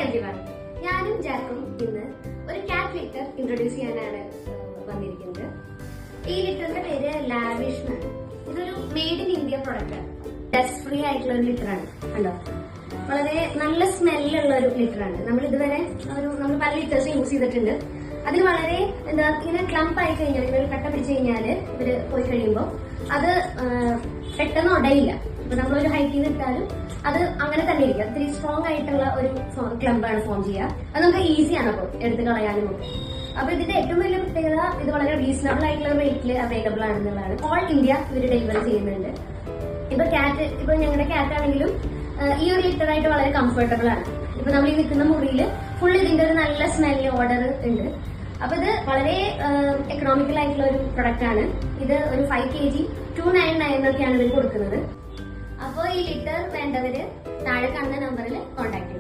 Everyone, ഞാനും ജാക്കും ഇന്ന് ഒരു കാറ്റ് ലിറ്റർ ഇൻട്രൊഡ്യൂസ് ചെയ്യാനാണ് വന്നിരിക്കുന്നത്. ഈ ലിറ്ററിന്റെ പേര് ലാവിഷ് എന്നാണ്. ഇതൊരു മെയ്ഡ് ഇൻ ഇന്ത്യ പ്രൊഡക്റ്റ് ആണ്. ഡസ്റ്റ് ഫ്രീ ആയിട്ടുള്ള ഒരു ലിറ്റർ ആണ്. കണ്ടോ, വളരെ നല്ല സ്മെല്ലുള്ള ഒരു ലിറ്റർ ആണ്. നമ്മൾ ഇതുവരെ നമ്മൾ പല ലിറ്റേഴ്സ് യൂസ് ചെയ്തിട്ടുണ്ട്. അതിൽ വളരെ ഇങ്ങനെ ക്ലംപ് ആയി കഴിഞ്ഞാൽ, ഇവർ കട്ട പിടിച്ചു കഴിഞ്ഞാല് ഇവര് പോയി കഴിയുമ്പോൾ അത് പെട്ടെന്ന് ഉടയില്ല. ഇപ്പൊ നമ്മളൊരു ഹൈറ്റിൽ നിന്ന് ഇട്ടാലും അത് അങ്ങനെ തന്നെ ഇരിക്കും. ഒത്തിരി സ്ട്രോങ് ആയിട്ടുള്ള ഒരു ക്ലംപാണ് ഫോം ചെയ്യുക. അത് നമുക്ക് ഈസിയാണ് അപ്പോൾ എടുത്ത് കളയാനും ഒക്കെ. അപ്പൊ ഇതിന്റെ ഏറ്റവും വലിയ പ്രത്യേകത, ഇത് വളരെ റീസണബിൾ ആയിട്ടുള്ള റേറ്റിൽ അവൈലബിൾ ആണെന്നുള്ളതാണ്. ഓൾ ഇന്ത്യ ഇവര് ഡെലിവറി ചെയ്യുന്നുണ്ട്. ഇപ്പൊ ഞങ്ങളുടെ ക്യാറ്റ് ആണെങ്കിലും ഈ ഒരു ലിറ്റർ ആയിട്ട് വളരെ കംഫർട്ടബിൾ ആണ്. ഇപ്പൊ നമ്മൾ ഈ നിൽക്കുന്ന മുറിയിൽ ഫുൾ ഇതിന്റെ ഒരു നല്ല സ്മെല്ല് ഓർഡർ ഉണ്ട്. അപ്പൊ ഇത് വളരെ എക്കണോമിക്കൽ ആയിട്ടുള്ള ഒരു പ്രൊഡക്റ്റ് ആണ്. ഇത് ഒരു 5 kg 299 ഒക്കെയാണ് ഇവർ കൊടുക്കുന്നത്. അപ്പോൾ ഈ ലിറ്റർ വേണ്ടവര് താഴെ കാണുന്ന നമ്പറിൽ കോൺടാക്ട്